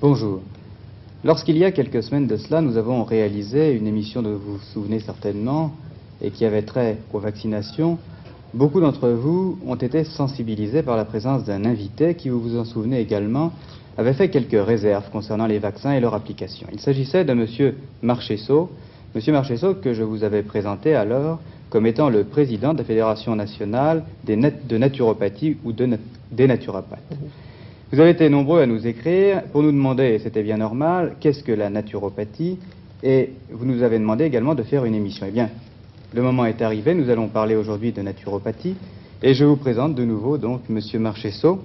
Bonjour. Lorsqu'il y a quelques semaines de cela, nous avons réalisé une émission dont vous vous souvenez certainement et qui avait trait aux vaccinations. Beaucoup d'entre vous ont été sensibilisés par la présence d'un invité qui, vous vous en souvenez également, avait fait quelques réserves concernant les vaccins et leur application. Il s'agissait de M. Marchesso. M. Marchesso que je vous avais présenté alors comme étant le président de la Fédération nationale de naturopathie ou des naturopathes. Vous avez été nombreux à nous écrire pour nous demander, et c'était bien normal, qu'est-ce que la naturopathie, et vous nous avez demandé également de faire une émission. Eh bien, le moment est arrivé, nous allons parler aujourd'hui de naturopathie, et je vous présente de nouveau donc M. Marchesso,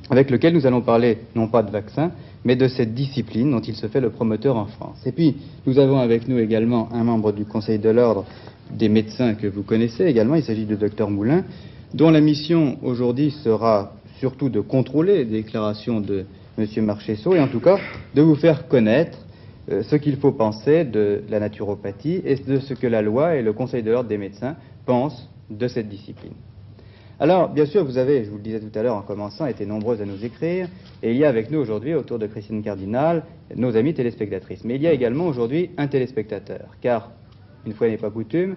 avec lequel nous allons parler non pas de vaccin, mais de cette discipline dont il se fait le promoteur en France. Et puis, nous avons avec nous également un membre du Conseil de l'Ordre des médecins que vous connaissez également, il s'agit du Dr Moulin, dont la mission aujourd'hui sera surtout de contrôler les déclarations de M. Marchesso et en tout cas de vous faire connaître ce qu'il faut penser de la naturopathie et de ce que la loi et le Conseil de l'Ordre des médecins pensent de cette discipline. Alors, bien sûr, vous avez, je vous le disais tout à l'heure en commençant, été nombreuses à nous écrire, et il y a avec nous aujourd'hui, autour de Christine Cardinal, nos amies téléspectatrices. Mais il y a également aujourd'hui un téléspectateur, car, une fois n'est pas coutume,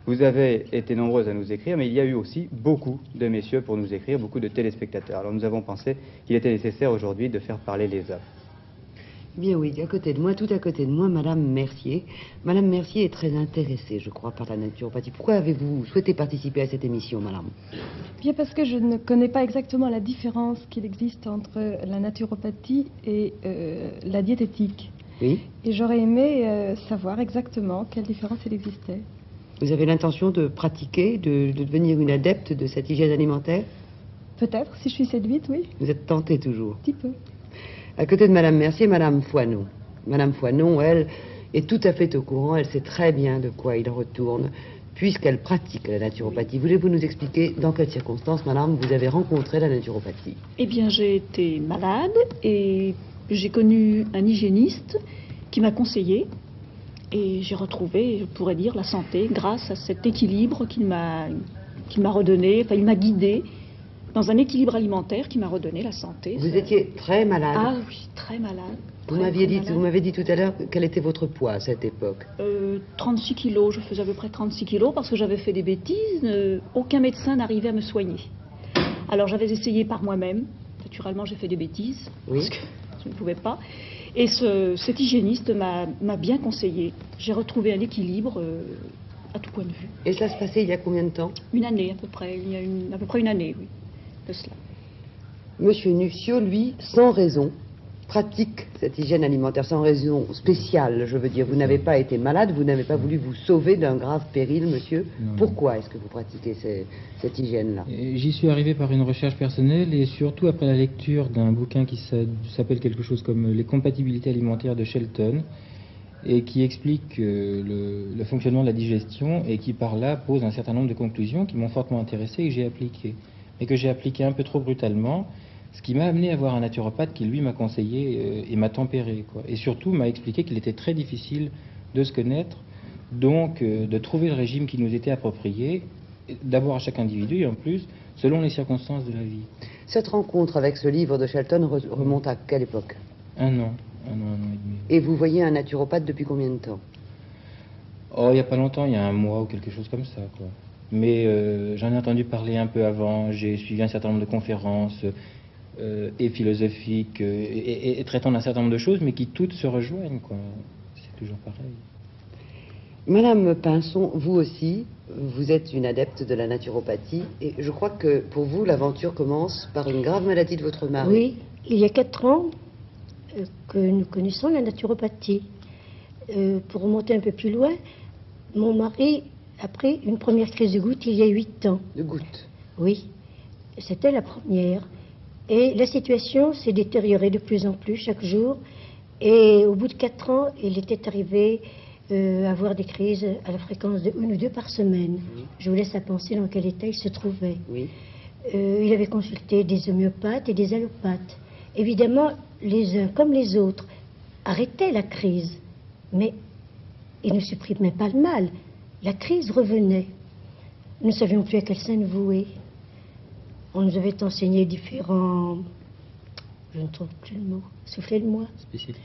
vous avez été nombreuses à nous écrire, mais il y a eu aussi beaucoup de messieurs pour nous écrire, beaucoup de téléspectateurs. Alors nous avons pensé qu'il était nécessaire aujourd'hui de faire parler les hommes. Bien oui, à côté de moi, tout à côté de moi, Madame Mercier. Madame Mercier est très intéressée, je crois, par la naturopathie. Pourquoi avez-vous souhaité participer à cette émission, Madame? Bien parce que je ne connais pas exactement la différence qu'il existe entre la naturopathie et la diététique. Oui. Et j'aurais aimé savoir exactement quelle différence il existait. Vous avez l'intention de pratiquer, de devenir une adepte de cette hygiène alimentaire? Peut-être, si je suis séduite, oui. Vous êtes tentée toujours. Un petit peu. À côté de Madame Mercier, Madame Foineau. Madame Foineau, elle, est tout à fait au courant, elle sait très bien de quoi il retourne, puisqu'elle pratique la naturopathie. Voulez-vous nous expliquer dans quelles circonstances, Madame, vous avez rencontré la naturopathie? Eh bien, j'ai été malade et j'ai connu un hygiéniste qui m'a conseillé. Et j'ai retrouvé, je pourrais dire, la santé grâce à cet équilibre qu'il m'a redonné, enfin il m'a guidé dans un équilibre alimentaire qui m'a redonné la santé. Vous étiez très malade. Ah oui, très malade. Vous m'avez dit tout à l'heure quel était votre poids à cette époque. 36 kilos, je faisais à peu près 36 kilos parce que j'avais fait des bêtises, aucun médecin n'arrivait à me soigner. Alors j'avais essayé par moi-même, naturellement j'ai fait des bêtises, oui. Parce que je ne pouvais pas. Et cet hygiéniste m'a bien conseillé. J'ai retrouvé un équilibre à tout point de vue. Et ça se passait il y a combien de temps? Une année à peu près. Il y a à peu près une année, oui, de cela. Monsieur Nuccio, lui, sans raison, pratique cette hygiène alimentaire, sans raison spéciale, je veux dire. Vous n'avez pas été malade, vous n'avez pas voulu vous sauver d'un grave péril, monsieur. Non. Pourquoi est-ce que vous pratiquez cette hygiène-là? J'y suis arrivé par une recherche personnelle et surtout après la lecture d'un bouquin qui s'appelle quelque chose comme Les compatibilités alimentaires de Shelton et qui explique le fonctionnement de la digestion et qui par là pose un certain nombre de conclusions qui m'ont fortement intéressé et que j'ai appliquées. Mais que j'ai appliqué un peu trop brutalement, ce qui m'a amené à voir un naturopathe qui lui m'a conseillé et m'a tempéré, quoi. Et surtout m'a expliqué qu'il était très difficile de se connaître, donc de trouver le régime qui nous était approprié, d'abord à chaque individu et en plus selon les circonstances de la vie. Cette rencontre avec ce livre de Shelton remonte à quelle époque? Un an et demi. Et vous voyez un naturopathe depuis combien de temps? Oh, il n'y a pas longtemps, il y a un mois ou quelque chose comme ça, quoi. Mais j'en ai entendu parler un peu avant, j'ai suivi un certain nombre de conférences et philosophiques et traitant d'un certain nombre de choses, mais qui toutes se rejoignent, quoi. C'est toujours pareil. Madame Pinson, vous aussi, vous êtes une adepte de la naturopathie et je crois que pour vous, l'aventure commence par une grave maladie de votre mari. Oui, il y a 4 ans que nous connaissons la naturopathie. Pour remonter un peu plus loin, mon mari a pris une première crise de goutte il y a 8 ans. De goutte? Oui, c'était la première. Et la situation s'est détériorée de plus en plus chaque jour. Et au bout de 4 ans, il était arrivé à avoir des crises à la fréquence de 1 ou 2 par semaine. Oui. Je vous laisse à penser dans quel état il se trouvait. Oui. Il avait consulté des homéopathes et des allopathes. Évidemment, les uns comme les autres arrêtaient la crise, mais ils ne supprimaient pas le mal. La crise revenait. Nous ne savions plus à quel sein nous vouer. On nous avait enseigné différents Je ne trouve plus le mot. Soufflez-le-moi. Spécifique.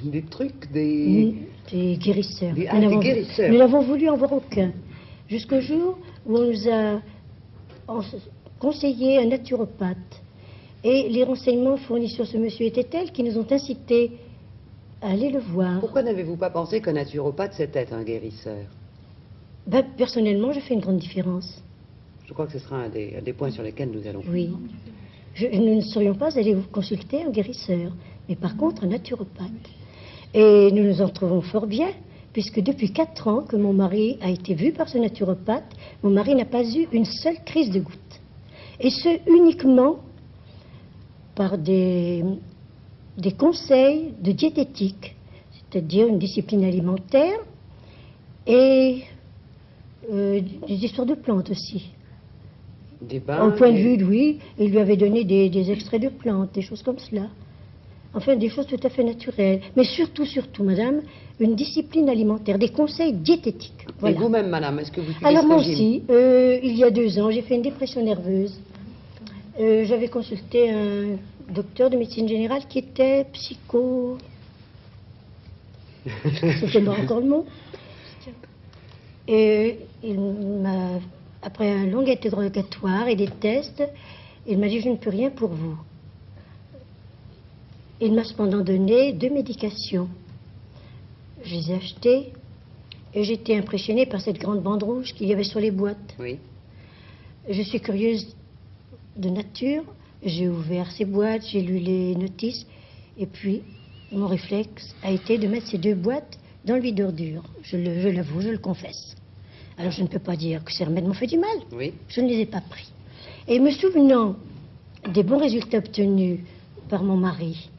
Des trucs, des... Des guérisseurs. Des Nous n'avons voulu en voir aucun. Jusqu'au jour où on nous a conseillé un naturopathe. Et les renseignements fournis sur ce monsieur étaient tels qu'ils nous ont incités à aller le voir. Pourquoi n'avez-vous pas pensé qu'un naturopathe, c'était un guérisseur? Ben, personnellement, je fais une grande différence. Je crois que ce sera un des points sur lesquels nous allons... Oui. Nous ne serions pas allés vous consulter un guérisseur, mais par contre un naturopathe. Et nous nous en trouvons fort bien, puisque depuis 4 ans que mon mari a été vu par ce naturopathe, mon mari n'a pas eu une seule crise de goutte. Et ce, uniquement par des conseils de diététique, c'est-à-dire une discipline alimentaire et des histoires de plantes aussi. Des bains... Au point de vue, oui, il lui avait donné des extraits de plantes, des choses comme cela. Enfin, des choses tout à fait naturelles. Mais surtout, madame, une discipline alimentaire, des conseils diététiques. Voilà. Et vous-même, madame, est-ce que vous suivez Alors ce moi régime? aussi, il y a 2 ans, j'ai fait une dépression nerveuse. J'avais consulté un docteur de médecine générale qui était psycho... C'était pas encore le mot. Et il m'a, après un long interrogatoire et des tests, il m'a dit: je ne peux rien pour vous. Il m'a cependant donné 2 médications. Je les ai achetées et j'étais impressionnée par cette grande bande rouge qu'il y avait sur les boîtes. Oui. Je suis curieuse de nature, j'ai ouvert ces boîtes, j'ai lu les notices, et puis mon réflexe a été de mettre ces 2 boîtes dans le vide d'ordures. Je l'avoue, je le confesse. Alors je ne peux pas dire que ces remèdes m'ont fait du mal. Oui. Je ne les ai pas pris. Et me souvenant des bons résultats obtenus par mon mari,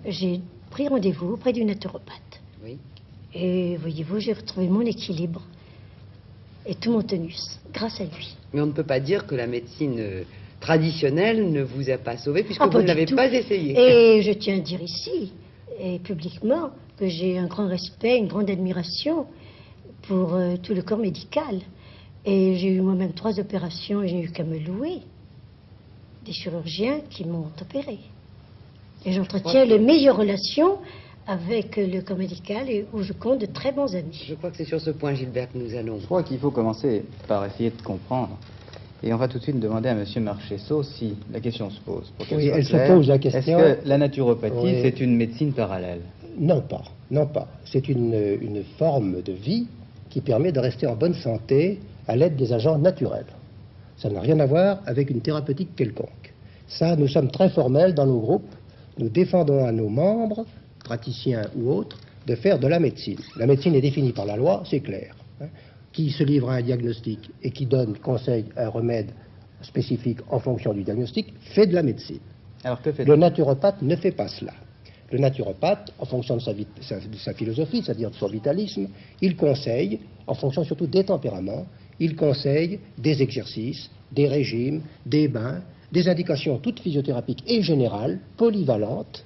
j'ai pris rendez-vous auprès du naturopathe. Oui. Et voyez-vous, j'ai retrouvé mon équilibre et tout mon tonus, grâce à lui. Mais on ne peut pas dire que la médecine traditionnelle ne vous a pas sauvé, puisque Ah, vous pas ne du l'avez tout. pas essayé. Et je tiens à dire ici, et publiquement, que j'ai un grand respect, une grande admiration pour tout le corps médical. Et j'ai eu moi-même 3 opérations et j'ai eu qu'à me louer des chirurgiens qui m'ont opéré. Et j'entretiens les meilleures relations avec le corps médical et où je compte de très bons amis. Je crois que c'est sur ce point, Gilbert, que nous allons... Je crois qu'il faut commencer par essayer de comprendre. Et on va tout de suite demander à M. Marchesso si la question se pose. Pour qu'elle Oui, soit elle se claire. pose la question. Est-ce que la naturopathie, Oui. c'est une médecine parallèle? Non pas, non pas. C'est une forme de vie qui permet de rester en bonne santé à l'aide des agents naturels. Ça n'a rien à voir avec une thérapeutique quelconque. Ça, nous sommes très formels dans nos groupes. Nous défendons à nos membres, praticiens ou autres, de faire de la médecine. La médecine est définie par la loi, c'est clair. Qui se livre à un diagnostic et qui donne conseil à un remède spécifique en fonction du diagnostic fait de la médecine. Alors que fait Le naturopathe ne fait pas cela. Le naturopathe, en fonction de sa philosophie, c'est-à-dire de son vitalisme, il conseille, en fonction surtout des tempéraments, il conseille des exercices, des régimes, des bains, des indications toutes physiothérapiques et générales, polyvalentes,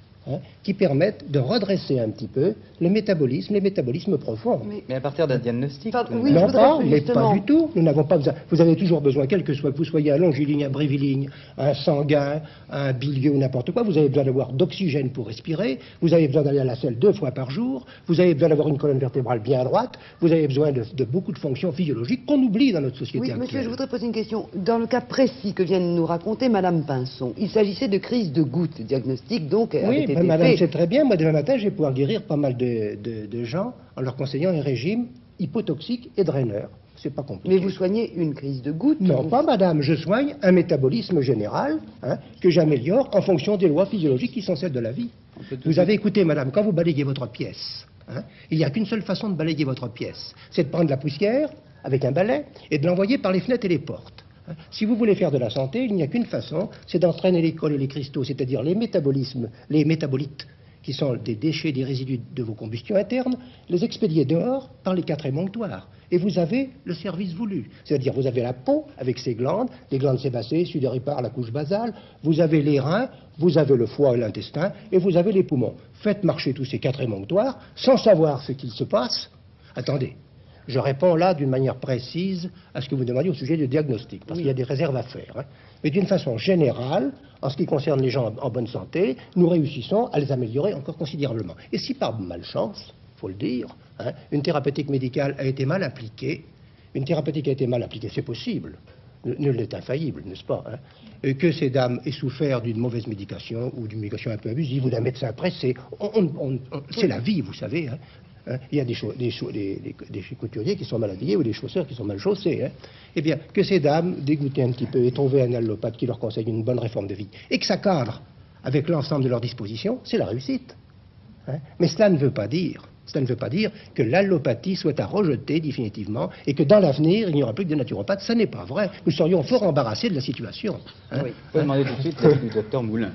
qui permettent de redresser un petit peu le métabolisme, les métabolismes profonds. Mais à partir d'un diagnostic Pas- tout de oui, même. je Non voudrais pas, plus, mais justement. pas du tout. Nous n'avons pas besoin. Vous avez toujours besoin, quel que soit que vous soyez un longiligne, un bréviligne, un sanguin, un bilieux ou n'importe quoi, vous avez besoin d'avoir d'oxygène pour respirer, vous avez besoin d'aller à la selle 2 fois par jour, vous avez besoin d'avoir une colonne vertébrale bien droite, vous avez besoin de beaucoup de fonctions physiologiques qu'on oublie dans notre société Oui, actuelle. monsieur, je voudrais poser une question. Dans le cas précis que vient de nous raconter Madame Pinson, il s'agissait de crise de goutte. Le diagnostic, donc, avait Oui, été mais madame, fait. c'est très bien. Moi, demain matin, je vais pouvoir guérir pas mal de gens en leur conseillant un régime hypotoxique et draineur. C'est pas compliqué. Mais vous soignez une crise de goutte? Non, vous- pas madame, je soigne un métabolisme général que j'améliore en fonction des lois physiologiques qui sont celles de la vie. Vous avez écouté madame, quand vous balayez votre pièce, il n'y a qu'une seule façon de balayer votre pièce, c'est de prendre la poussière avec un balai et de l'envoyer par les fenêtres et les portes. Si vous voulez faire de la santé, il n'y a qu'une façon, c'est d'entraîner les cols et les cristaux, c'est-à-dire les métabolismes, les métabolites, qui sont des déchets, des résidus de vos combustions internes, les expédier dehors par les 4 émonctoires. Et vous avez le service voulu. C'est-à-dire, vous avez la peau avec ses glandes, les glandes sébacées, sudoripares, la couche basale, vous avez les reins, vous avez le foie et l'intestin, et vous avez les poumons. Faites marcher tous ces 4 émonctoires sans savoir ce qu'il se passe. Attendez, Je réponds là d'une manière précise à ce que vous demandez au sujet du diagnostic, parce qu'il y a des réserves à faire. Hein. Mais d'une façon générale, en ce qui concerne les gens en bonne santé, nous réussissons à les améliorer encore considérablement. Et si par malchance, il faut le dire, hein, une thérapeutique médicale a été mal appliquée, c'est possible, nul n'est infaillible, n'est-ce pas, hein, que ces dames aient souffert d'une mauvaise médication ou d'une médication un peu abusive ou d'un médecin pressé, c'est la vie, vous savez. Hein. Il y a des couturiers qui sont mal habillés ou des chausseurs qui sont mal chaussés. Hein. Eh bien, que ces dames, dégoûtées un petit peu, aient trouvé un allopathe qui leur conseille une bonne réforme de vie et que ça cadre avec l'ensemble de leurs dispositions, c'est la réussite. Hein. Mais cela ne veut pas dire que l'allopathie soit à rejeter définitivement et que dans l'avenir, il n'y aura plus que des naturopathes. Ça n'est pas vrai. Nous serions fort embarrassés de la situation. Hein. Oui. Je vais demander tout de suite l'avis du docteur Moulin.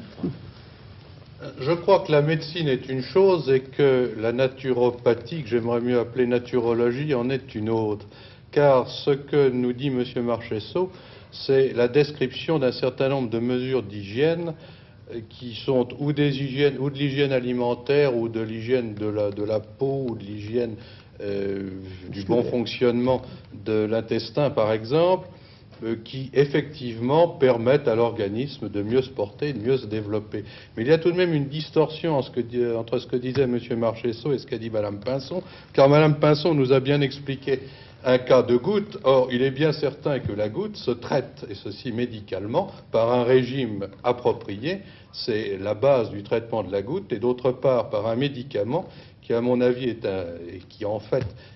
Je crois que la médecine est une chose et que la naturopathie, que j'aimerais mieux appeler naturologie, en est une autre. Car ce que nous dit M. Marchesso, c'est la description d'un certain nombre de mesures d'hygiène qui sont ou de l'hygiène alimentaire ou de l'hygiène de la peau ou de l'hygiène du bon fonctionnement de l'intestin, par exemple, qui effectivement permettent à l'organisme de mieux se porter, de mieux se développer. Mais il y a tout de même une distorsion entre ce que disait M. Marchesso et ce qu'a dit Mme Pinson, car Mme Pinson nous a bien expliqué un cas de goutte. Or, il est bien certain que la goutte se traite, et ceci médicalement, par un régime approprié. C'est la base du traitement de la goutte, et d'autre part par un médicament qui, à mon avis,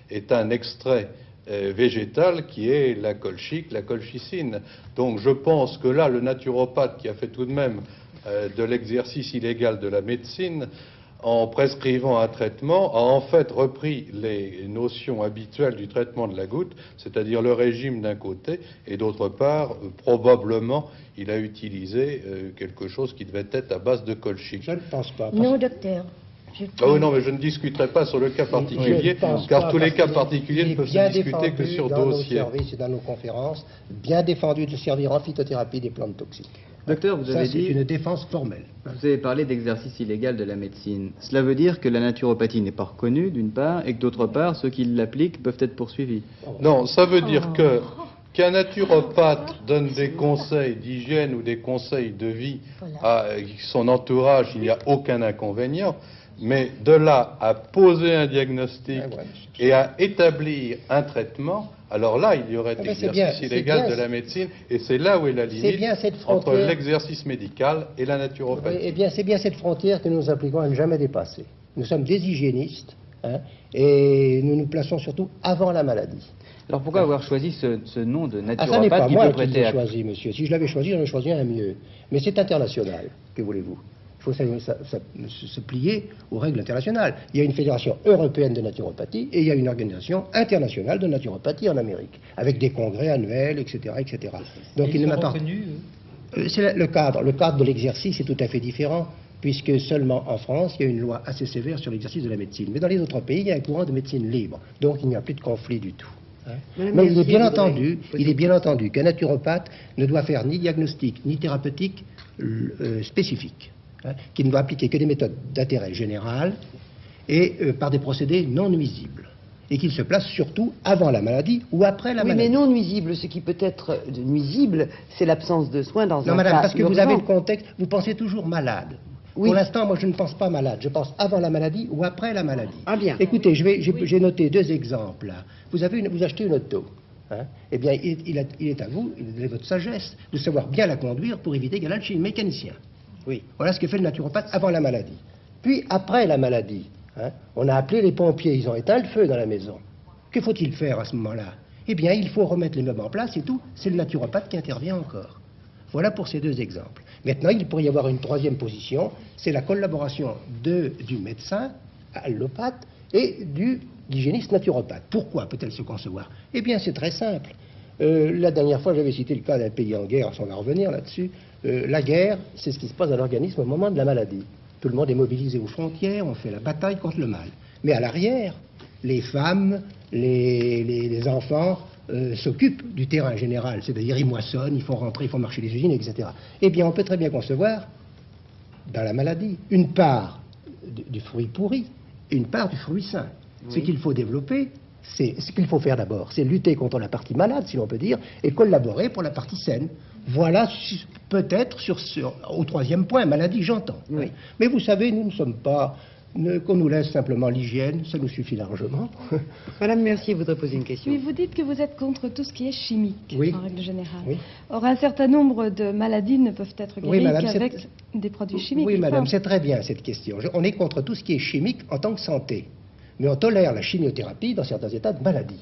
est un extrait végétal qui est la colchique, la colchicine. Donc je pense que là, le naturopathe qui a fait tout de même de l'exercice illégal de la médecine, en prescrivant un traitement, a en fait repris les notions habituelles du traitement de la goutte, c'est-à-dire le régime d'un côté, et d'autre part, probablement, il a utilisé quelque chose qui devait être à base de colchique. Je ne pense pas. Non, docteur. Ah oui, non, mais je ne discuterai pas sur le cas particulier, car tous les cas particuliers ne peuvent se discuter que sur dossier. Dans nos services et dans nos conférences, bien défendu de servir en phytothérapie des plantes toxiques. Docteur, vous avez dit... c'est une défense formelle. Vous avez parlé d'exercice illégal de la médecine. Cela veut dire que la naturopathie n'est pas reconnue, d'une part, et que d'autre part, ceux qui l'appliquent peuvent être poursuivis. Non, ça veut dire qu'un naturopathe donne des conseils d'hygiène ou des conseils de vie à son entourage, il n'y a aucun inconvénient. Mais de là à poser un diagnostic et à établir un traitement, alors là, il y aurait exercice illégal de la médecine, et c'est là où est la limite entre l'exercice médical et la naturopathie. Eh bien, c'est bien cette frontière que nous appliquons à ne jamais dépasser. Nous sommes des hygiénistes, hein, et nous nous plaçons surtout avant la maladie. Alors pourquoi avoir choisi ce nom de naturopathe ça n'est pas qui moi peut qui l'ai choisi, monsieur. Si je l'avais choisi, j'en aurais choisi un mieux. Mais c'est international, que voulez-vous? Il faut se plier aux règles internationales. Il y a une fédération européenne de naturopathie et il y a une organisation internationale de naturopathie en Amérique, avec des congrès annuels, etc., etc. Donc il ne m'a pas... C'est le cadre de l'exercice est tout à fait différent, puisque seulement en France, il y a une loi assez sévère sur l'exercice de la médecine. Mais dans les autres pays, il y a un courant de médecine libre, donc il n'y a plus de conflit du tout. Hein. Mais il est bien entendu qu'un naturopathe ne doit faire ni diagnostic ni thérapeutique spécifique. Hein, qui ne doit appliquer que des méthodes d'intérêt général et par des procédés non nuisibles. Et qu'il se place surtout avant la maladie ou après la maladie. Oui, mais non nuisible. Ce qui peut être nuisible, c'est l'absence de soins dans un cas Non, madame, parce que urgent. vous avez le contexte, vous pensez toujours malade. Oui. Pour l'instant, moi, je ne pense pas malade. Je pense avant la maladie ou après la maladie. Ah bien. Écoutez, j'ai noté deux exemples. Là. Vous achetez une auto. Hein, eh bien, il est à vous, il est votre sagesse, de savoir bien la conduire pour éviter qu'elle aille chez le mécanicien. Oui, voilà ce que fait le naturopathe avant la maladie. Puis, après la maladie, hein, on a appelé les pompiers, ils ont éteint le feu dans la maison. Que faut-il faire à ce moment-là? Eh bien, il faut remettre les meubles en place et tout. C'est le naturopathe qui intervient encore. Voilà pour ces deux exemples. Maintenant, il pourrait y avoir une troisième position, c'est la collaboration du médecin allopathe et du l'hygiéniste naturopathe. Pourquoi peut-elle se concevoir? Eh bien, c'est très simple. La dernière fois, j'avais cité le cas d'un pays en guerre, on va revenir là-dessus. La guerre, c'est ce qui se passe dans l'organisme au moment de la maladie. Tout le monde est mobilisé aux frontières, on fait la bataille contre le mal. Mais à l'arrière, les femmes, les enfants s'occupent du terrain général, c'est-à-dire ils moissonnent, ils font rentrer, ils font marcher les usines, etc. Eh bien, on peut très bien concevoir, dans la maladie, une part du fruit pourri et une part du fruit sain. Oui. Ce qu'il faut développer, Ce qu'il faut faire d'abord, c'est lutter contre la partie malade, si l'on peut dire, et collaborer pour la partie saine. Voilà peut-être au troisième point, maladie, j'entends. Oui. Mais vous savez, nous ne sommes pas... qu'on nous laisse simplement l'hygiène, ça nous suffit largement. Madame Mercier voudrait poser une question. Oui, vous dites que vous êtes contre tout ce qui est chimique, Oui. en règle générale. Oui. Or, un certain nombre de maladies ne peuvent être Oui, guéries madame, qu'avec des produits chimiques. Oui, madame, Enfin, c'est très bien cette question. On est contre tout ce qui est chimique en tant que santé. Mais on tolère la chimiothérapie dans certains états de maladie.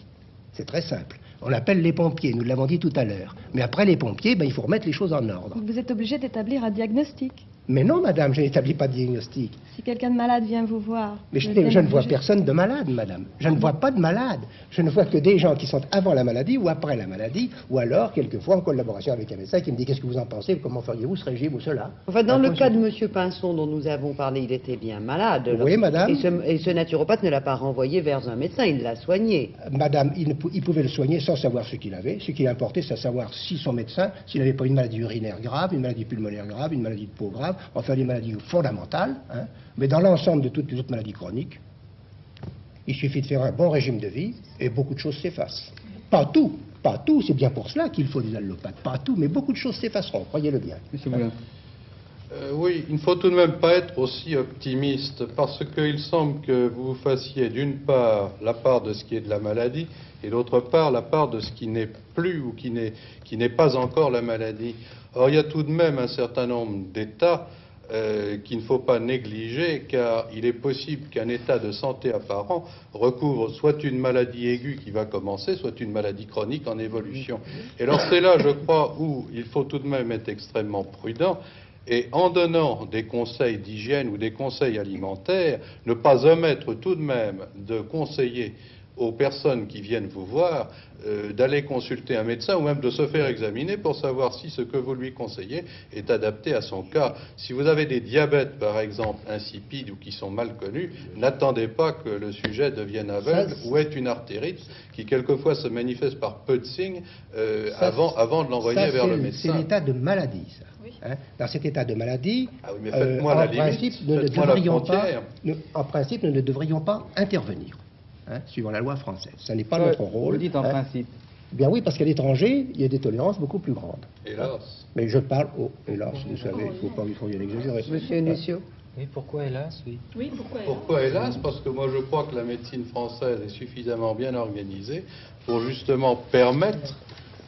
C'est très simple. On appelle les pompiers, nous l'avons dit tout à l'heure. Mais après les pompiers, il faut remettre les choses en ordre. vous êtes obligé d'établir un diagnostic. Mais non, madame, je n'établis pas de diagnostic. Si quelqu'un de malade vient vous voir... Mais vous je êtes ne vois obligé- personne de malade, madame. Je ne vois pas de malade. Je ne vois que des gens qui sont avant la maladie ou après la maladie, ou alors, quelquefois, en collaboration avec un médecin qui me dit qu'est-ce que vous en pensez, comment feriez-vous ce régime ou cela. Enfin, dans le Après, cas de M. Pinson dont nous avons parlé, il était bien malade. Oui, madame. Et ce naturopathe ne l'a pas renvoyé vers un médecin, il l'a soigné. Madame, il pouvait le soigner sans savoir ce qu'il avait. Ce qui importait, c'est savoir si son médecin, s'il n'avait pas une maladie urinaire grave, une maladie pulmonaire grave, une maladie de peau grave, enfin des maladies fondamentales. Hein. Mais dans l'ensemble de toutes les autres maladies chroniques, il suffit de faire un bon régime de vie et beaucoup de choses s'effacent. Pas tout, c'est bien pour cela qu'il faut des allopathes. Pas tout, mais beaucoup de choses s'effaceront, croyez-le bien. Monsieur Moulin. Oui, il ne faut tout de même pas être aussi optimiste, parce qu'il semble que vous fassiez d'une part la part de ce qui est de la maladie, et d'autre part la part de ce qui n'est plus ou qui n'est pas encore la maladie. Or, il y a tout de même un certain nombre d'états qu'il ne faut pas négliger, car il est possible qu'un état de santé apparent recouvre soit une maladie aiguë qui va commencer, soit une maladie chronique en évolution. Et alors c'est là, je crois, où il faut tout de même être extrêmement prudent, et en donnant des conseils d'hygiène ou des conseils alimentaires, ne pas omettre tout de même de conseiller aux personnes qui viennent vous voir d'aller consulter un médecin ou même de se faire examiner pour savoir si ce que vous lui conseillez est adapté à son cas. Si vous avez des diabètes, par exemple, insipides ou qui sont mal connus, n'attendez pas que le sujet devienne aveugle ou ait une artérite qui quelquefois se manifeste par peu de signes avant de l'envoyer vers le médecin. C'est l'état de maladie, ça. Oui. Hein. Dans cet état de maladie, Ah oui, mais faites-moi la limite, en principe, nous ne devrions pas intervenir. Hein, suivant la loi française. Ce n'est pas Ouais, notre rôle. Vous dites en hein. principe. Bien oui, parce qu'à l'étranger, il y a des tolérances beaucoup plus grandes. Hélas. Mais je parle, hélas, vous savez, il ne faut rien exagérer. Monsieur Nussio. Oui, pourquoi hélas, oui. Oui, pourquoi Pourquoi hélas? Parce que moi je crois que la médecine française est suffisamment bien organisée pour justement permettre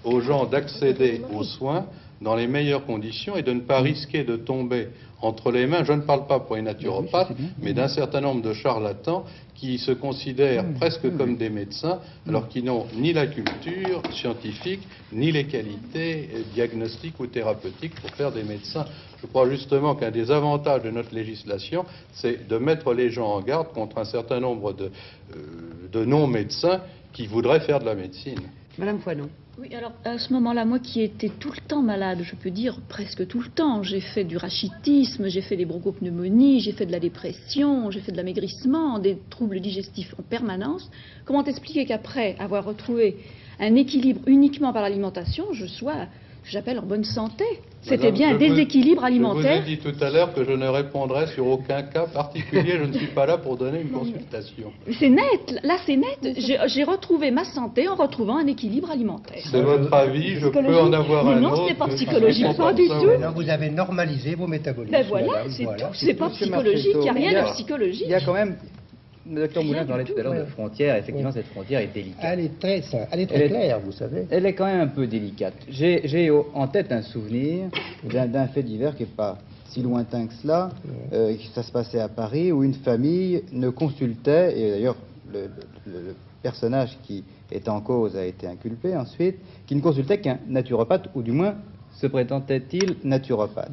aux gens d'accéder aux soins dans les meilleures conditions et de ne pas risquer de tomber entre les mains, je ne parle pas pour les naturopathes, mais d'un certain nombre de charlatans qui se considèrent presque comme des médecins, alors qu'ils n'ont ni la culture scientifique, ni les qualités diagnostiques ou thérapeutiques pour faire des médecins. Je crois justement qu'un des avantages de notre législation, c'est de mettre les gens en garde contre un certain nombre de non-médecins qui voudraient faire de la médecine. Madame Foinon. Oui, alors à ce moment-là, moi qui étais tout le temps malade, je peux dire presque tout le temps, j'ai fait du rachitisme, j'ai fait des bronchopneumonies, j'ai fait de la dépression, j'ai fait de l'amaigrissement, des troubles digestifs en permanence. Comment expliquer qu'après avoir retrouvé un équilibre uniquement par l'alimentation, j'appelle en bonne santé? C'était Madame, bien un déséquilibre alimentaire. Je vous ai dit tout à l'heure que je ne répondrai sur aucun cas particulier. Je ne suis pas là pour donner une consultation. C'est net, là c'est net. J'ai retrouvé ma santé en retrouvant un équilibre alimentaire. C'est votre avis, je peux en avoir Mais un non, autre. c'est pas je psychologique, suis pas comme du ça, tout. oui. Là, vous avez normalisé vos métabolismes. Ben voilà, madame, c'est voilà. tout. C'est pas Monsieur psychologique, il n'y a Marcheseau, rien de psychologique. Il y a quand même, le docteur Moulin Rien du parlait tout à l'heure tout. de frontières. Effectivement, cette frontière est délicate. Elle est très Elle est- claire, vous savez. Elle est quand même un peu délicate. J'ai en tête un souvenir d'un fait divers qui n'est pas si lointain que cela. Ça se passait à Paris, où une famille ne consultait, et d'ailleurs le personnage qui est en cause a été inculpé ensuite, qui ne consultait qu'un naturopathe, ou du moins se prétendait-il naturopathe.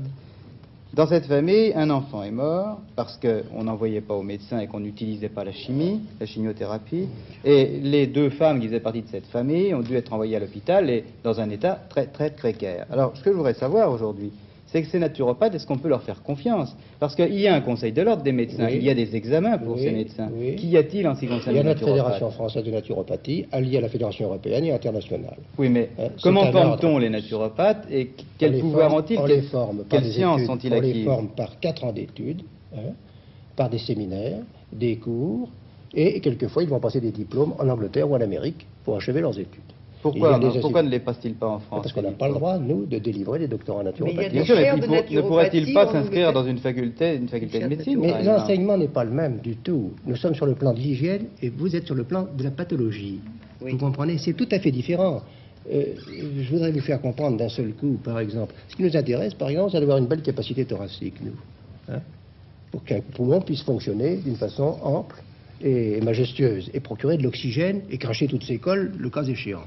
Dans cette famille, un enfant est mort parce qu'on n'envoyait pas au médecin et qu'on n'utilisait pas la chimie, la chimiothérapie. Et les deux femmes qui faisaient partie de cette famille ont dû être envoyées à l'hôpital et dans un état très très précaire. Alors, ce que je voudrais savoir aujourd'hui, c'est que ces naturopathes, est-ce qu'on peut leur faire confiance? Parce qu'il y a un conseil de l'ordre des médecins, Oui. il y a des examens pour Oui, ces médecins. oui. Qu'y a-t-il en ce qui Il concerne y a les notre naturopathes? Fédération française de naturopathie, alliée à la Fédération européenne et internationale. Oui, mais C'est comment un forme-t-on ordre. les naturopathes et On quel les pouvoir forme- ont-ils? On les forme par Quelles des sciences études, sont-ils on les acquises? forme par 4 ans d'études, par des séminaires, des cours, Et quelquefois, ils vont passer des diplômes en Angleterre ou en Amérique pour achever leurs études. Pourquoi, Il y a des pourquoi ne les passe-t-il pas en France? Parce qu'on n'a pas le droit, nous, de délivrer des doctorats en naturopathie. Bien sûr, mais chaires de ne pourrait-il pas naturopathie en s'inscrire dans Angleterre. une faculté de médecine, par Mais exemple? l'enseignement n'est pas le même du tout. Nous sommes sur le plan de l'hygiène et vous êtes sur le plan de la pathologie. Oui. Vous comprenez? C'est tout à fait différent. Je voudrais vous faire comprendre d'un seul coup, par exemple. Ce qui nous intéresse, par exemple, c'est d'avoir une belle capacité thoracique, nous. Hein, pour qu'un poumon puisse fonctionner d'une façon ample et majestueuse, et procurer de l'oxygène et cracher toutes ses cols, le cas échéant.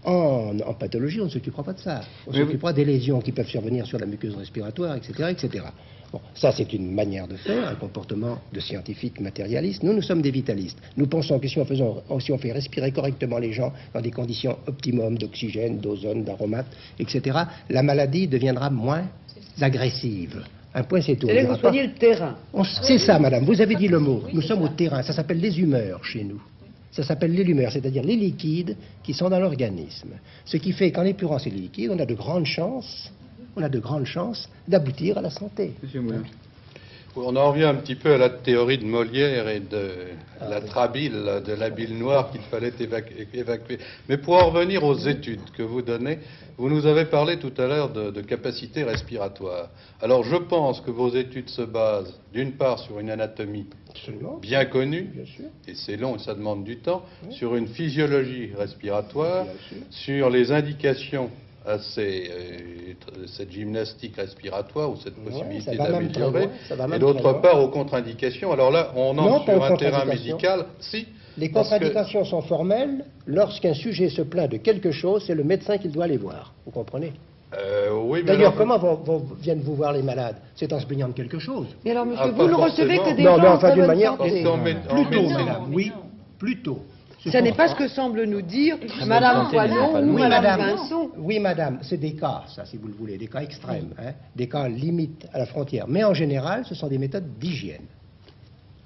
En pathologie, on ne s'occupera pas de ça. On s'occupera des lésions qui peuvent survenir sur la muqueuse respiratoire, etc., etc. Bon, ça, c'est une manière de faire, un comportement de scientifique matérialiste. Nous sommes des vitalistes. Nous pensons que si on fait respirer correctement les gens dans des conditions optimum d'oxygène, d'ozone, d'aromates, etc., la maladie deviendra moins agressive. Un point, c'est tout. Et là, vous soignez le terrain. C'est ça, madame. Vous avez dit le mot. Nous sommes au terrain. Ça s'appelle les humeurs chez nous. Ça s'appelle les humeurs, c'est-à-dire les liquides qui sont dans l'organisme. Ce qui fait qu'en épurant ces liquides, on a de grandes chances d'aboutir à la santé. Monsieur Moulin. On en revient un petit peu à la théorie de Molière et de la trabile, de la bile noire qu'il fallait évacuer. Mais pour en revenir aux études que vous donnez, vous nous avez parlé tout à l'heure de capacité respiratoire. Alors je pense que vos études se basent d'une part sur une anatomie bien connue, et c'est long et ça demande du temps, sur une physiologie respiratoire, sur les indications à cette gymnastique respiratoire ou cette possibilité d'améliorer, et d'autre part aux contre-indications. Alors là, on entre sur un terrain médical. Si, les contre-indications sont formelles. Lorsqu'un sujet se plaint de quelque chose, c'est le médecin qui doit aller voir. Vous comprenez? Oui, mais d'ailleurs, alors, comment viennent vous voir les malades? C'est en se plaignant de quelque chose. Mais alors, monsieur, Ah, vous ne pas recevez que forcément. des Non, gens non, en enfin, très d'une bonne manière, santé. Plutôt, madame, oui, plutôt. Ça n'est pas ce que semble nous dire Madame Poinon ou Oui, Madame madame. Vincent. Oui, madame, c'est des cas, ça, si vous le voulez, des cas extrêmes, hein, des cas limite à la frontière. Mais en général, ce sont des méthodes d'hygiène.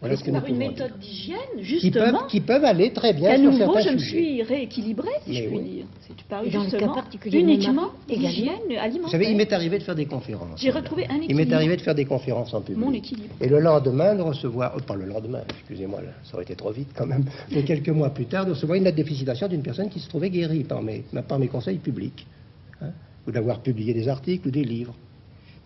Voilà ce que nous Par une pouvons méthode dire. d'hygiène, justement, Qui peuvent aller très bien qu'à sur nouveau, certains je me sujets. suis rééquilibrée, si je Mais puis oui. dire. C'est paru Et dans le cas justement particulier de uniquement Marc également. d'hygiène alimentaire. Vous savez, il m'est arrivé de faire des conférences. J'ai retrouvé un Il m'est équilibre. arrivé de faire des conférences en public. Mon équilibre. Et le lendemain, de recevoir, pas le lendemain, excusez-moi, là, ça aurait été trop vite quand même, mais quelques mois plus tard, de recevoir une lettre de félicitation d'une personne qui se trouvait guérie par mes conseils publics, hein, ou d'avoir publié des articles ou des livres.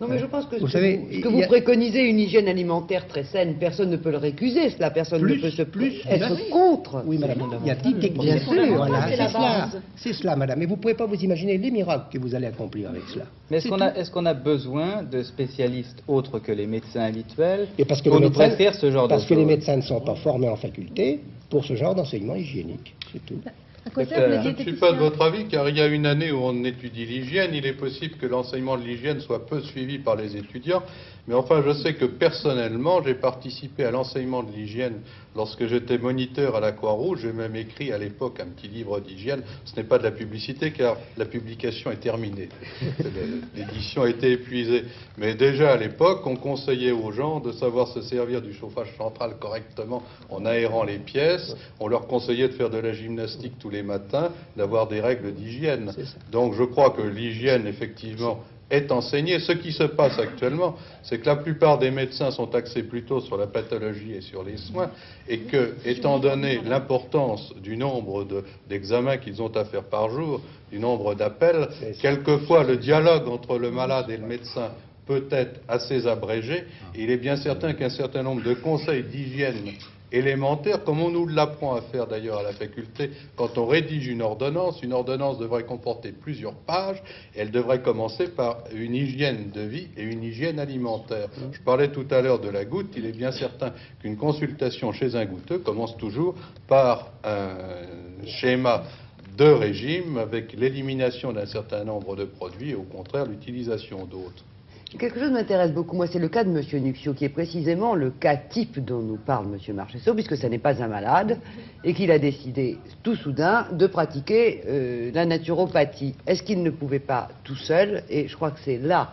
Non, mais je pense que Vous ce savez, que il vous y a- préconisez, une hygiène alimentaire très saine, personne ne peut le récuser, cela, personne ne peut se être contre. Oui, madame, il y a des techniques. Bien sûr, voilà, c'est la cela. base. C'est cela, madame. Et vous ne pouvez pas vous imaginer les miracles que vous allez accomplir avec cela. Mais est-ce qu'on a besoin de spécialistes autres que les médecins habituels Et parce que pour les nous médecins- prescrire ce genre de Parce que les choses? médecins ne sont pas formés en faculté pour ce genre d'enseignement hygiénique. C'est tout. À quoi servent les je ne suis pas de diététiciens? votre avis, car il y a une année où on étudie l'hygiène. Il est possible que l'enseignement de l'hygiène soit peu suivi par les étudiants. Mais enfin, je sais que personnellement, j'ai participé à l'enseignement de l'hygiène lorsque j'étais moniteur à la Croix-Rouge. J'ai même écrit à l'époque un petit livre d'hygiène. Ce n'est pas de la publicité, car la publication est terminée. L'édition a été épuisée. Mais déjà à l'époque, on conseillait aux gens de savoir se servir du chauffage central correctement en aérant les pièces. On leur conseillait de faire de la gymnastique tous les matins, d'avoir des règles d'hygiène. Donc je crois que l'hygiène, effectivement, est enseignée. Ce qui se passe actuellement, c'est que la plupart des médecins sont axés plutôt sur la pathologie et sur les soins, et que, étant donné l'importance du nombre d'examens qu'ils ont à faire par jour, du nombre d'appels, quelquefois le dialogue entre le malade et le médecin peut être assez abrégé. Et il est bien certain qu'un certain nombre de conseils d'hygiène élémentaire, comme on nous l'apprend à faire d'ailleurs à la faculté, quand on rédige une ordonnance devrait comporter plusieurs pages, et elle devrait commencer par une hygiène de vie et une hygiène alimentaire. Je parlais tout à l'heure de la goutte, il est bien certain qu'une consultation chez un goutteux commence toujours par un schéma de régime avec l'élimination d'un certain nombre de produits et au contraire l'utilisation d'autres. Quelque chose m'intéresse beaucoup, moi, c'est le cas de M. Nuxio, qui est précisément le cas type dont nous parle M. Marcheseau, puisque ce n'est pas un malade, et qu'il a décidé, tout soudain, de pratiquer la naturopathie. Est-ce qu'il ne pouvait pas tout seul, et je crois que c'est là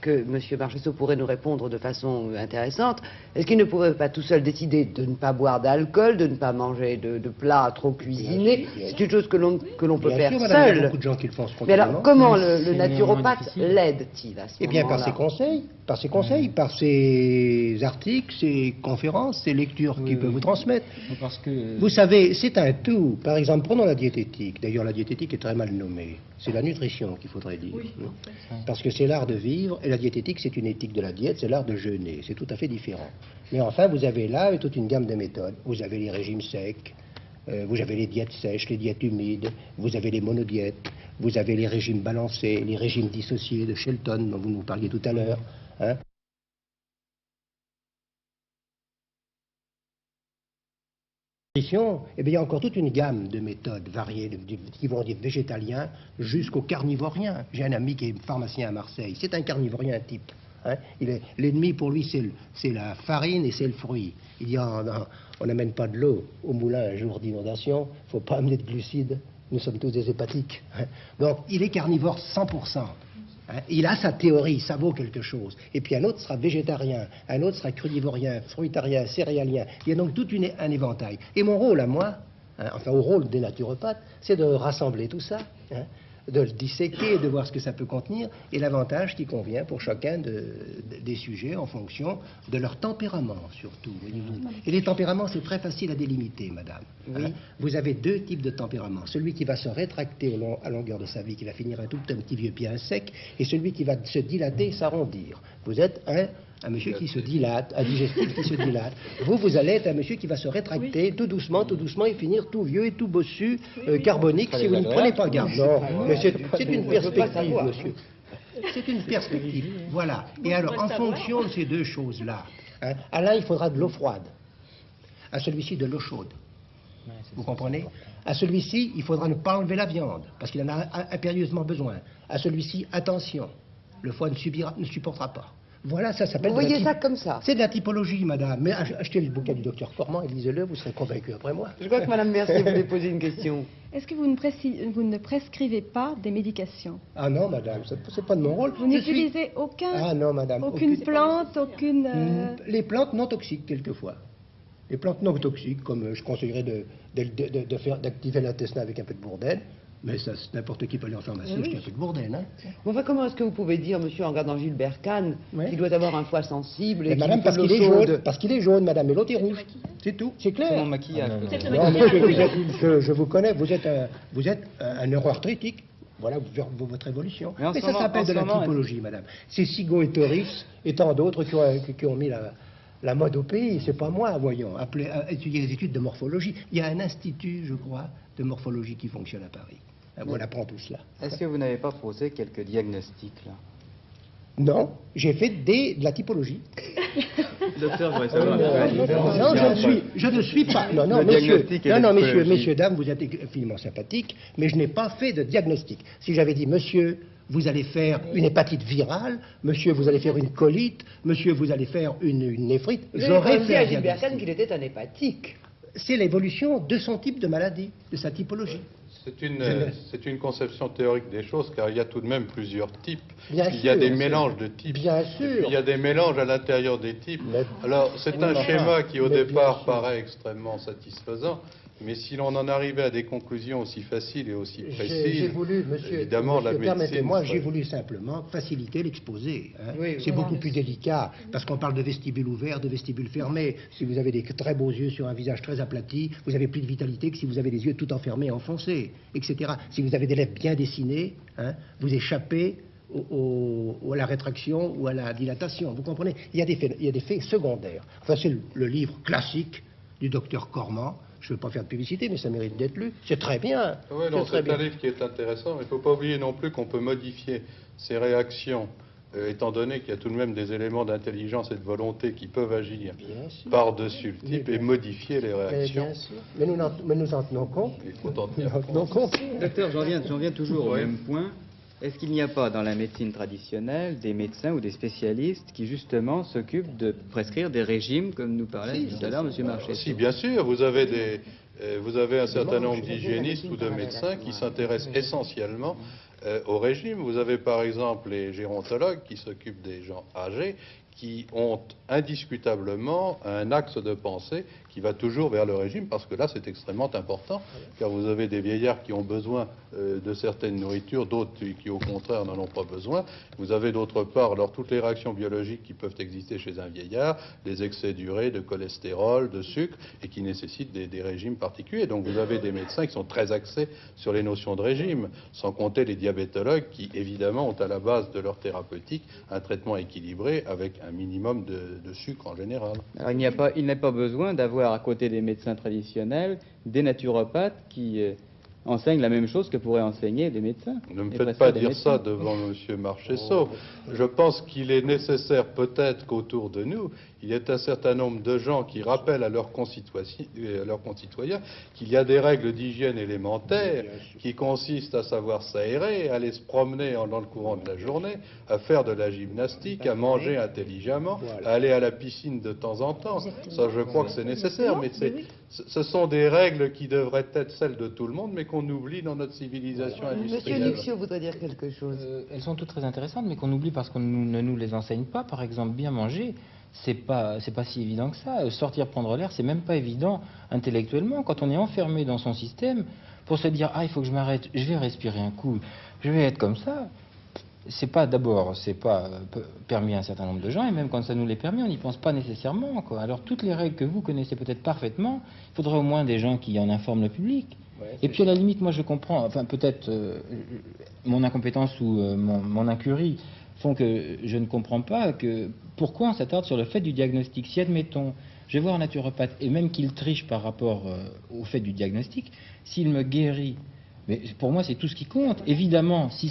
que M. Marcheseau pourrait nous répondre de façon intéressante. Est-ce qu'il ne pourrait pas tout seul décider de ne pas boire d'alcool, de ne pas manger de plats trop cuisinés? C'est une chose que l'on peut Bien faire sûr, madame, il y a seul. beaucoup de gens qui le font Mais spontanément. alors, comment Mais le c'est naturopathe néanmoins difficile. l'aide-t-il à ce Eh bien, par moment-là? ses conseils, par ses articles, ses conférences, ses lectures qu'il peut vous transmettre. Parce que Vous savez, c'est un tout. Par exemple, prenons la diététique. D'ailleurs, la diététique est très mal nommée. C'est la nutrition qu'il faudrait dire. Parce que c'est l'art de vivre, et la diététique, c'est une éthique de la diète, c'est l'art de jeûner. C'est tout à fait différent. Mais enfin, vous avez là toute une gamme de méthodes. Vous avez les régimes secs, vous avez les diètes sèches, les diètes humides, vous avez les monodiètes, vous avez les régimes balancés, les régimes dissociés de Shelton, dont vous nous parliez tout à l'heure. Hein. Eh bien, il y a encore toute une gamme de méthodes variées, qui vont du végétalien jusqu'au carnivorien. J'ai un ami qui est pharmacien à Marseille, c'est un carnivorien type. Hein. L'ennemi pour lui, c'est la farine et c'est le fruit. Il dit, on n'amène pas de l'eau au moulin un jour d'inondation, il ne faut pas amener de glucides, nous sommes tous des hépatiques. Hein. Donc, il est carnivore 100%. Hein, il a sa théorie, ça vaut quelque chose. Et puis un autre sera végétarien, un autre sera crudivorien, fruitarien, céréalien. Il y a donc tout un éventail. Et mon rôle à moi, hein, enfin au rôle des naturopathes, c'est de rassembler tout ça, hein, de le disséquer, de voir ce que ça peut contenir, et l'avantage qui convient pour chacun des sujets en fonction de leur tempérament, surtout. Et les tempéraments, c'est très facile à délimiter, madame. Oui. Hein. Vous avez deux types de tempéraments. Celui qui va se rétracter à longueur de sa vie, qui va finir un petit vieux pied sec, et celui qui va se dilater, s'arrondir. Vous êtes un monsieur qui se dilate, un digestif qui se dilate. Vous allez être un monsieur qui va se rétracter tout doucement, et finir tout vieux et tout bossu, carbonique, si vous ne prenez pas garde. Non, mais c'est une perspective, monsieur. C'est une perspective. Voilà. Et alors, en fonction de ces deux choses-là, hein, à l'un, il faudra de l'eau froide. À celui-ci, de l'eau chaude. Vous comprenez? À celui-ci, il faudra ne pas enlever la viande, parce qu'il en a impérieusement besoin. À celui-ci, attention, le foie ne supportera pas. Voilà, ça s'appelle... Vous voyez ça comme ça? C'est de la typologie, madame. Mais achetez le bouquin du docteur Cormand et lisez-le, vous serez convaincu après moi. Je crois que Mme Mercier voulait poser une question. Est-ce que vous ne prescrivez pas des médications? Ah non, madame, c'est pas de mon rôle. Vous n'utilisez Ah non, madame. aucune plante, aucune... Les plantes non toxiques, quelquefois. Les plantes non toxiques, comme je conseillerais d'activer l'intestin avec un peu de bourdaine. Mais ça, n'importe qui peut aller en pharmacie acheter un peu de bourdaine. Hein. Bon, enfin, comment est-ce que vous pouvez dire, monsieur, en regardant Gilbert Kahn, Ouais. qu'il doit avoir un foie sensible et Madame, qu'il parce faut de qu'il est l'eau chaude? jaune. Parce qu'il est jaune, madame, et l'autre est rouge. C'est tout, c'est C'est clair. mon maquillage. Peut-être le Non, maquillage. monsieur, je vous connais, vous êtes un neuroarthritique. Voilà votre évolution. Mais en Mais ce ça moment- s'appelle en de ce la moment, typologie, madame. C'est Sigo et Toris et tant d'autres qui ont mis la mode au pays. C'est pas moi, voyons. Étudier les études de morphologie. Il y a un institut, je crois, de morphologie qui fonctionne à Paris. On apprend tout cela. Est-ce que vous n'avez pas posé quelques diagnostics là? Non, j'ai fait de la typologie. Docteur, je voudrais savoir. Non, je ne suis pas. Non, Le diagnostic et l'expologie. messieurs, dames, vous êtes infiniment sympathiques, mais je n'ai pas fait de diagnostic. Si j'avais dit, monsieur, vous allez faire une hépatite virale, monsieur, vous allez faire une colite, monsieur, vous allez faire une néphrite, j'aurais fait à un Gilbert Kahn diagnostic. qu'il était un hépatique. C'est l'évolution de son type de maladie, de sa typologie. C'est une conception théorique des choses, car il y a tout de même plusieurs types. Bien Il y a sûr, des bien mélanges sûr. de types. Bien Et puis, sûr. il y a des mélanges à l'intérieur des types. Mais- Alors, c'est Oui, un mais schéma enfin, qui, au mais bien départ, sûr. paraît extrêmement satisfaisant. Mais si l'on en arrivait à des conclusions aussi faciles et aussi précises, J'ai voulu, monsieur, évidemment, la médecine... permettez-moi, j'ai serait- voulu simplement faciliter l'exposé. Hein. Oui, c'est voilà. beaucoup plus délicat, parce qu'on parle de vestibule ouvert, de vestibule fermé. Si vous avez des très beaux yeux sur un visage très aplati, vous avez plus de vitalité que si vous avez des yeux tout enfermés, enfoncés, etc. Si vous avez des lèvres bien dessinées, hein, vous échappez à la rétraction ou à la dilatation. Vous comprenez? Il y a des faits secondaires. Enfin, c'est le livre classique du docteur Cormand. Je ne veux pas faire de publicité, mais ça mérite d'être lu. C'est très bien. Oui, non, très c'est bien. un livre qui est intéressant. Il ne faut pas oublier non plus qu'on peut modifier ces réactions, étant donné qu'il y a tout de même des éléments d'intelligence et de volonté qui peuvent agir Bien sûr. par-dessus le type Mais et modifier les Mais réactions. bien sûr. Mais nous en tenons compte. Il faut en Nous tenir en tenons compte. compte. Docteur, j'en viens toujours au Oui. même point. Est-ce qu'il n'y a pas dans la médecine traditionnelle des médecins ou des spécialistes qui justement s'occupent de prescrire des régimes, comme nous parlait tout à l'heure M. Marchais? Si, bien sûr, vous avez un certain nombre d'hygiénistes ou de médecins qui s'intéressent essentiellement au régime. Vous avez par exemple les gérontologues qui s'occupent des gens âgés, qui ont indiscutablement un axe de pensée qui va toujours vers le régime, parce que là c'est extrêmement important, car vous avez des vieillards qui ont besoin de certaines nourritures, d'autres qui au contraire n'en ont pas besoin. Vous avez d'autre part alors toutes les réactions biologiques qui peuvent exister chez un vieillard, des excès d'urée, de cholestérol, de sucre, et qui nécessitent des régimes particuliers. Donc vous avez des médecins qui sont très axés sur les notions de régime, sans compter les diabétologues qui évidemment ont à la base de leur thérapeutique un traitement équilibré avec un minimum de sucre en général. Alors, il n'est pas besoin d'avoir à côté des médecins traditionnels des naturopathes qui enseignent la même chose que pourraient enseigner des médecins. Ne me faites pas dire ça devant M. Marchessault. Je pense qu'il est nécessaire peut-être qu'autour de nous, il y ait un certain nombre de gens qui rappellent à leurs concitoyens qu'il y a des règles d'hygiène élémentaires qui consistent à savoir s'aérer, à aller se promener dans le courant de la journée, à faire de la gymnastique, à manger intelligemment, à aller à la piscine de temps en temps. Ça, je crois que c'est nécessaire, mais ce sont des règles qui devraient être celles de tout le monde, mais qu'on oublie dans notre civilisation industrielle. Monsieur Luxio voudrait dire quelque chose. Elles sont toutes très intéressantes, mais qu'on oublie parce qu'on ne nous les enseigne pas. Par exemple, bien manger, c'est pas si évident que ça. Sortir prendre l'air, c'est même pas évident intellectuellement. Quand on est enfermé dans son système, pour se dire il faut que je m'arrête, je vais respirer un coup, je vais être comme ça. C'est pas permis à un certain nombre de gens, et même quand ça nous l'est permis, on n'y pense pas nécessairement, quoi. Alors toutes les règles que vous connaissez peut-être parfaitement, il faudrait au moins des gens qui en informent le public. Et puis à la limite, moi je comprends, enfin peut-être mon incompétence ou mon incurie font que je ne comprends pas pourquoi on s'attarde sur le fait du diagnostic. Si admettons, je vais voir un naturopathe, et même qu'il triche par rapport au fait du diagnostic, s'il me guérit, mais pour moi c'est tout ce qui compte. Évidemment, si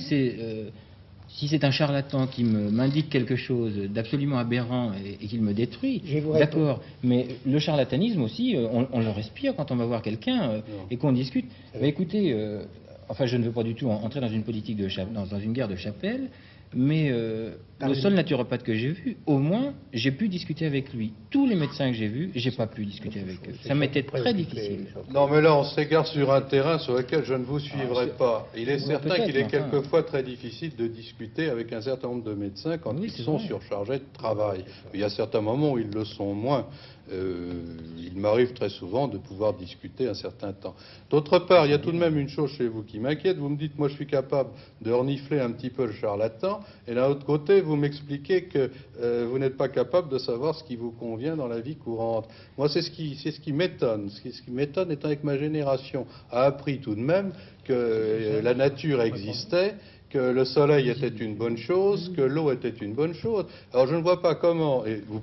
c'est un charlatan qui m'indique quelque chose d'absolument aberrant et qu'il me détruit, d'accord. Mais le charlatanisme aussi, on le respire quand on va voir quelqu'un et qu'on discute. Bah, écoutez, enfin je ne veux pas du tout entrer dans une politique dans une guerre de chapelle, mais le seul naturopathe que j'ai vu, au moins, j'ai pu discuter avec lui. Tous les médecins que j'ai vus, j'ai pas pu discuter avec eux. Ça m'était très difficile. Non, mais là, on s'égare sur un terrain sur lequel je ne vous suivrai pas. Il est certain qu'il est quelquefois très difficile de discuter avec un certain nombre de médecins quand ils sont surchargés de travail. Il y a certains moments où ils le sont moins. Il m'arrive très souvent de pouvoir discuter un certain temps. D'autre part, il y a tout de même une chose chez vous qui m'inquiète. Vous me dites, moi je suis capable de renifler un petit peu le charlatan, et d'un autre côté, vous m'expliquez que vous n'êtes pas capable de savoir ce qui vous convient dans la vie courante. Moi, c'est ce qui m'étonne. Ce qui m'étonne, étant que ma génération a appris tout de même que la nature existait, que le soleil était une bonne chose, que l'eau était une bonne chose. Alors je ne vois pas comment, et vous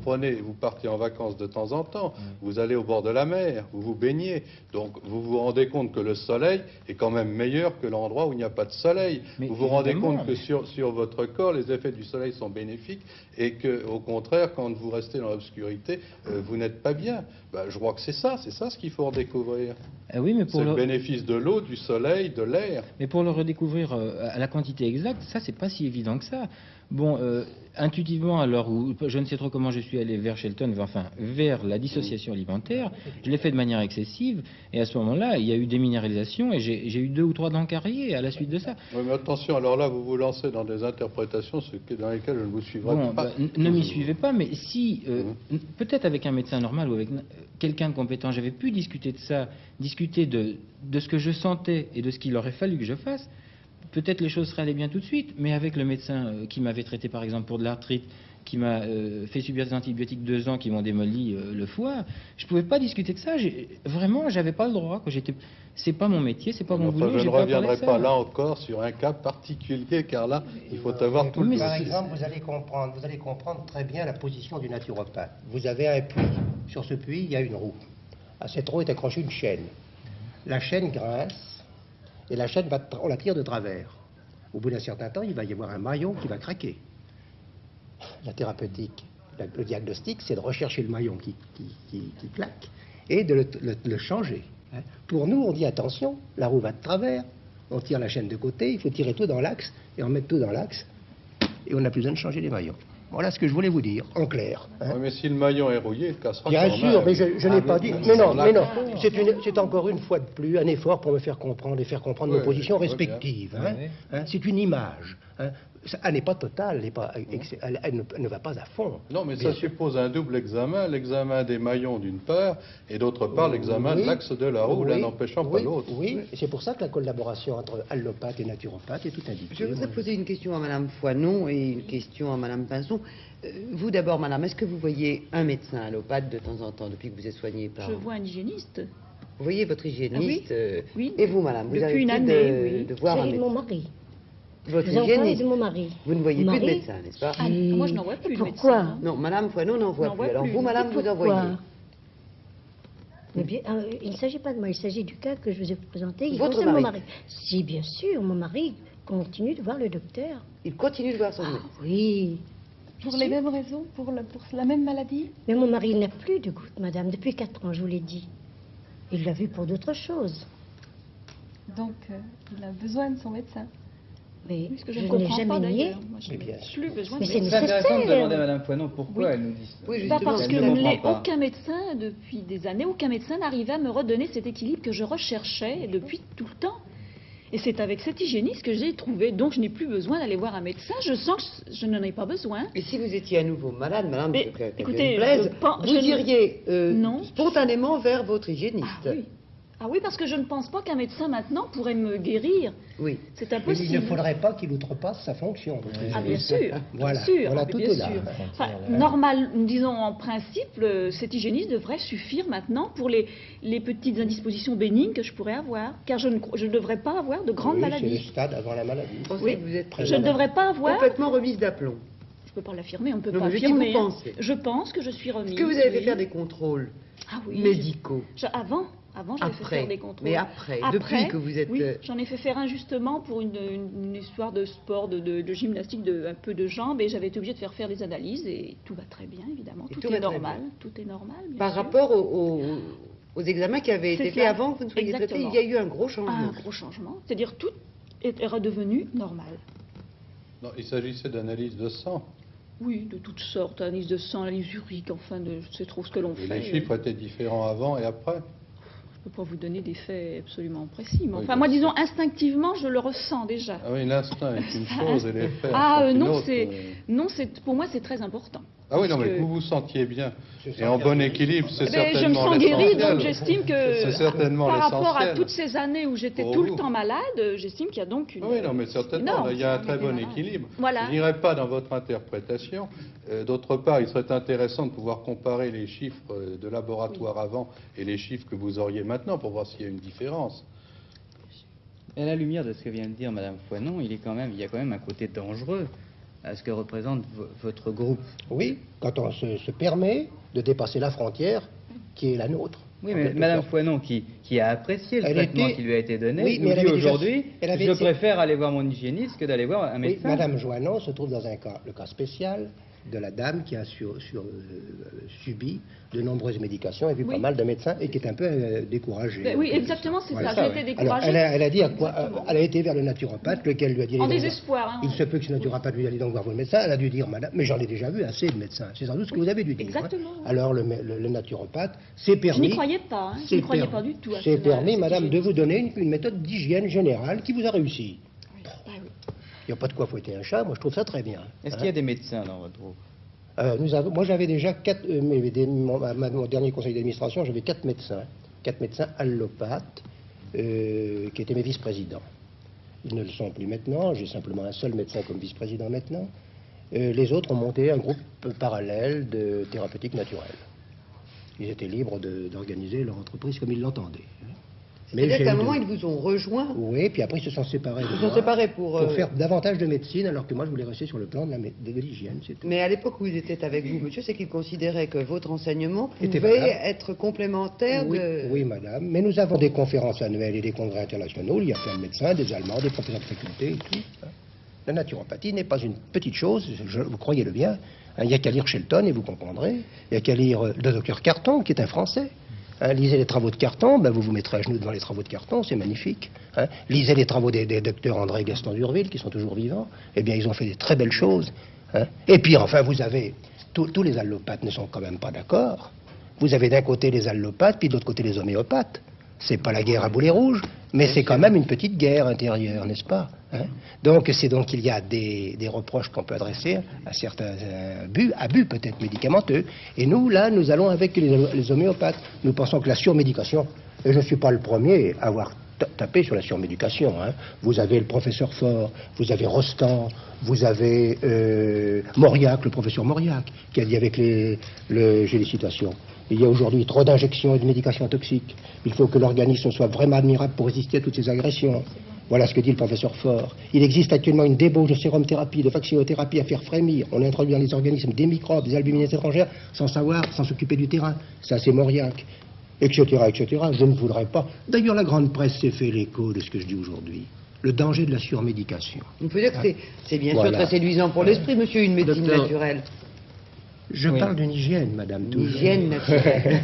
partez en vacances de temps en temps, vous allez au bord de la mer, vous vous baignez, donc vous vous rendez compte que le soleil est quand même meilleur que l'endroit où il n'y a pas de soleil. Vous vous rendez compte que sur votre corps, les effets du soleil sont bénéfiques, et que, au contraire, quand vous restez dans l'obscurité, vous n'êtes pas bien. Ben, je crois que c'est ça ce qu'il faut redécouvrir. Oui, mais c'est le bénéfice de l'eau, du soleil, de l'air. Mais pour le redécouvrir à la quantité exacte, ça c'est pas si évident que ça. Bon, intuitivement, à l'heure où je ne sais trop comment je suis allé vers Shelton, vers la dissociation alimentaire, je l'ai fait de manière excessive, et à ce moment-là, il y a eu déminéralisation, et j'ai eu 2 ou 3 dents carriées à la suite de ça. Oui, mais attention, alors là, vous vous lancez dans des interprétations dans lesquelles je ne vous suivrai pas. Ne m'y suivez pas, mais si, peut-être avec un médecin normal ou avec quelqu'un de compétent, j'avais pu discuter de ça, discuter de ce que je sentais et de ce qu'il aurait fallu que je fasse, peut-être les choses seraient allées bien tout de suite, mais avec le médecin qui m'avait traité par exemple pour de l'arthrite, qui m'a fait subir des antibiotiques 2 ans qui m'ont démoli le foie, je pouvais pas discuter de ça. Vraiment, j'avais pas le droit. C'est pas mon métier, c'est pas mon boulot. Je ne reviendrai pas là encore sur un cas particulier, car là, il faut avoir tout le. Par exemple, vous allez comprendre très bien la position du naturopathe. Vous avez un puits. Sur ce puits, il y a une roue. À cette roue est accrochée une chaîne. La chaîne grince. Et la chaîne, on la tire de travers. Au bout d'un certain temps, il va y avoir un maillon qui va craquer. La thérapeutique, le diagnostic, c'est de rechercher le maillon qui claque et de le changer. Pour nous, on dit attention, la roue va de travers, on tire la chaîne de côté, il faut tirer tout dans l'axe et on met tout dans l'axe et on n'a plus besoin de changer les maillons. Voilà ce que je voulais vous dire, en clair. Hein. Ouais, mais si le maillon est rouillé, il cassera Bien quand sûr, même. mais je n'ai pas dit. Mais non, c'est encore une fois de plus un effort pour me faire comprendre et faire comprendre nos positions respectives. Hein. Hein, c'est une image. Hein. Elle n'est pas totale, elle ne va pas à fond. Non, mais ça suppose un double examen, l'examen des maillons d'une part, et d'autre part l'examen de l'axe de la roue, l'un n'empêchant pas l'autre. Oui, et c'est pour ça que la collaboration entre allopathe et naturopathe est tout indiquée. Je voudrais poser une question à Madame Foinon et une question à Madame Pinson. Vous d'abord, Madame, est-ce que vous voyez un médecin allopathe de temps en temps depuis que vous êtes soignée par... Je vois un hygiéniste. Vous voyez votre hygiéniste oui. Et vous, Madame, vous Depuis avez une année, de voir un C'est médecin. mon mari. Votre Vous en parlez hygiéniste. de mon mari. Vous ne voyez Mon plus de mari médecin, n'est-ce pas? Ah, moi, je n'en vois plus de Pourquoi médecin, hein. Non, Madame Foinon n'en voit N'en plus. voit Alors plus. vous, Madame, vous en Pourquoi voyez. Mais bien, il ne s'agit pas de moi, il s'agit du cas que je vous ai présenté. Il Votre concerne mon mari. mari. Si, bien sûr, mon mari continue de voir le docteur. Il continue de voir son médecin. Oui. Pour les mêmes raisons, pour la même maladie? Mais mon mari n'a plus de goutte, madame, depuis 4 ans, je vous l'ai dit. Il l'a vu pour d'autres choses. Donc, il a besoin de son médecin. Mais Oui, ce que je je ne n'ai comprends pas jamais nié. d'ailleurs. Moi, je Mais n'ai bien sûr. plus besoin Mais de c'est médecin. C'est intéressant de nécessaire. demander à Mme Foinon pourquoi Oui. elle nous dit ça. Oui, Pas justement, parce elle que ne comprend pas. aucun médecin, depuis des années, aucun médecin n'arrivait à me redonner cet équilibre que je recherchais depuis tout le temps. Et c'est avec cet hygiéniste que j'ai trouvé. Donc je n'ai plus besoin d'aller voir un médecin. Je sens que je n'en ai pas besoin. Et si vous étiez à nouveau malade, Madame, Mais, que écoutez, Dieu me plaise, je pense- vous je- iriez Non. spontanément vers votre hygiéniste. Ah oui. Ah oui, parce que je ne pense pas qu'un médecin maintenant pourrait me guérire. Oui. C'est Mais impossible. il ne faudrait pas qu'il outrepasse sa fonction. votre Ah bien hygiéniste. sûr, Voilà, bien sûr, voilà, ah, tout bien est là. sûr. Enfin, normal, disons en principe, cet hygiéniste devrait suffire maintenant pour les petites indispositions bénignes que je pourrais avoir, car je ne devrais pas avoir de grandes Oui, c'est le maladies. stade avant la maladie. Oui, vous êtes Très Je ne malade. devrais pas avoir. complètement remise d'aplomb. Je ne peux pas l'affirmer, on ne peut Non, pas mais qui affirmer. vous hein. pensez Je pense que je suis remise. Est-ce que vous avez fait oui. faire des contrôles Ah oui. médicaux Avant, j'avais fait Après. faire des contrôles. Mais après, depuis que vous êtes, Oui, j'en ai fait faire un justement pour une histoire de sport, de gymnastique, un peu de jambes, et j'avais été obligée de faire des analyses, et tout va très bien, évidemment. Et Tout tout est va très normal. bien. Tout est normal, bien par sûr. rapport aux examens qui avaient été C'est faits ça. avant que vous ne soyez traité, Exactement. il y a eu un gros changement. Un gros changement. C'est-à-dire tout est redevenu normal. Non, il s'agissait d'analyse de sang. Oui, de toutes sortes, analyse de sang, analyse urique, enfin, c'est trop ce que l'on Et fait. les chiffres étaient différents avant et après. Je ne peux pas vous donner des faits absolument précis. Mais Oui, enfin, bien moi, sûr. disons, instinctivement, je le ressens déjà. Ah oui, l'instinct est une chose et les faits Ah, sont une non, autre. non, pour moi, c'est très important. Ah oui, non, mais Parce que que- vous vous sentiez bien Se et en sentir bon guéri. équilibre, c'est Eh ben, je me certainement sens guérie, l'essentiel. donc j'estime que C'est certainement par rapport à l'essentiel. toutes ces années où j'étais Pour tout vous. le temps malade, j'estime qu'il y a donc une... Oui, non, mais certainement, énorme, là, il y a un si on très était bon malade. équilibre. Voilà. Je n'irai pas dans votre interprétation. D'autre part, il serait intéressant de pouvoir comparer les chiffres de laboratoire avant et les chiffres que vous auriez maintenant pour voir s'il y a une différence. Et à la lumière de ce que vient de dire Mme Foinon, il y a quand même un côté dangereux à ce que représente votre groupe. Oui, quand on se permet de dépasser la frontière qui est la nôtre. Oui, en mais quelque Mme sorte. Foinon, qui a apprécié le Elle traitement était- qui lui a été donné, Oui, mais nous elle dit avait déjà- aujourd'hui, elle avait je été- préfère aller voir mon hygiéniste que d'aller voir un Oui, médecin. Madame Joannon se trouve dans le cas spécial de la dame qui a subi de nombreuses médications et vu Oui. pas mal de médecins et qui est un peu découragée. Ben oui, exactement, c'est Voilà. ça. J'ai été Alors, découragée. elle a dit à quoi elle a été vers le naturopathe, lequel lui a dit... En allez donc désespoir, voir- hein. Il se peut que ce naturopathe lui ait dit donc voir votre médecin. Elle a dû dire, madame, mais j'en ai déjà vu assez de médecins. C'est sans doute ce que vous avez dû dire. exactement. Hein. Alors le naturopathe s'est Je permis... n'y croyais pas, hein. Je s'est n'y croyais permis- pas du tout. à s'est ce- permis, cette madame, de hygiène. vous donner une méthode d'hygiène générale qui vous a réussi. Oui, bah oui. Il n'y a pas de quoi fouetter un chat, moi je trouve ça très bien. Est-ce Hein. qu'il y a des médecins dans votre groupe? Moi j'avais déjà mon dernier conseil d'administration, j'avais 4 médecins allopathes qui étaient mes vice-présidents. Ils ne le sont plus maintenant, j'ai simplement un seul médecin comme vice-président maintenant. Les autres ont monté un groupe parallèle de thérapeutique naturelle. Ils étaient libres d'organiser leur entreprise comme ils l'entendaient. C'est-à-dire j'ai qu'à un eu moment, de- ils vous ont rejoint. Oui, puis après ils se sont séparés. de Ils se sont moi séparés pour... faire davantage de médecine, alors que moi je voulais rester sur le plan de l'hygiène, c'est tout. Mais à l'époque où ils étaient avec vous, monsieur, c'est qu'ils considéraient que votre enseignement Était pouvait valable. être complémentaire Oui, de... oui, madame, mais nous avons des conférences annuelles et des congrès internationaux, il y a plein de médecins, des Allemands, des professeurs de faculté et tout. Hein. La naturopathie n'est pas une petite chose, vous croyez-le bien. Hein, il n'y a qu'à lire Shelton et vous comprendrez. Il n'y a qu'à lire le docteur Carton, qui est un Français. Hein, lisez les travaux de Carton, ben vous vous mettrez à genoux devant les travaux de Carton, c'est magnifique. Hein. Lisez les travaux des docteurs André et Gaston Durville, qui sont toujours vivants. Eh bien, ils ont fait des très belles choses. hein. Et puis enfin, vous avez... Tous les allopathes ne sont quand même pas d'accord. Vous avez d'un côté les allopathes, puis de l'autre côté les homéopathes. C'est pas la guerre à boulet rouge, mais c'est quand même une petite guerre intérieure, n'est-ce pas, hein? Donc il y a des reproches qu'on peut adresser à certains abus peut-être médicamenteux. Et nous, là, nous allons avec les homéopathes. Nous pensons que la surmédication, et je ne suis pas le premier à avoir tapé sur la surmédication, hein. Vous avez le professeur Faure, vous avez Rostand, vous avez Mauriac, le professeur Mauriac, qui a dit avec j'ai les citations. Il y a aujourd'hui trop d'injections et de médications toxiques. Il faut que l'organisme soit vraiment admirable pour résister à toutes ces agressions. Voilà ce que dit le professeur Faure. Il existe actuellement une débauche de sérum-thérapie, de vaccinothérapie à faire frémir. On introduit dans les organismes des microbes, des albumineuses étrangères, sans savoir, sans s'occuper du terrain. Ça, c'est Mauriac, etc., etc. Je ne voudrais pas. D'ailleurs, la grande presse s'est fait l'écho de ce que je dis aujourd'hui. Le danger de la surmédication. On peut dire que c'est bien Voilà. sûr très séduisant pour l'esprit, monsieur, une médecine Docteur, naturelle. Je parle d'une hygiène, madame. Une toujours. hygiène naturelle.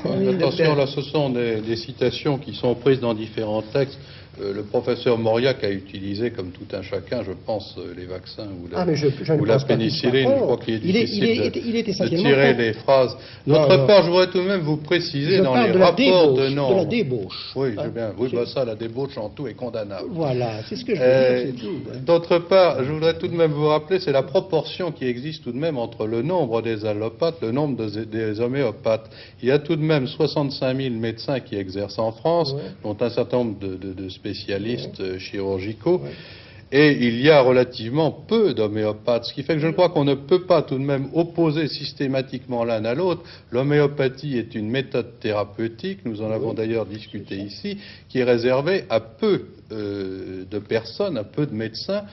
Oui, Attention, docteur. là, ce sont des citations qui sont prises dans différents textes. Le professeur Mauriac a utilisé, comme tout un chacun, je pense, les vaccins ou la, Mais je ne ou la pense pas qu'il pénicilline. soit Je crois faux. qu'il est Il est- difficile il est de essentiellement tirer faux. les phrases. Non, D'autre non. part, je voudrais tout de même vous préciser Je dans parle les de la rapports débauche, de nombre. de la débauche. Oui, Hein, j'ai bien. Oui, c'est- bah ça, la débauche en tout est condamnable. Voilà, c'est ce que je veux dire, c'est tout. hein. D'autre part, je voudrais tout de même vous rappeler, c'est la proportion qui existe tout de même entre le nombre des allopathes, le nombre des homéopathes. Il y a tout de même 65 000 médecins qui exercent en France, Ouais. dont un certain nombre de spécialistes chirurgicaux. Ouais. Et il y a relativement peu d'homéopathes, ce qui fait que je crois qu'on ne peut pas tout de même opposer systématiquement l'un à l'autre. L'homéopathie est une méthode thérapeutique, nous en avons d'ailleurs discuté ici, qui est réservée à peu de personnes, à peu de médecins,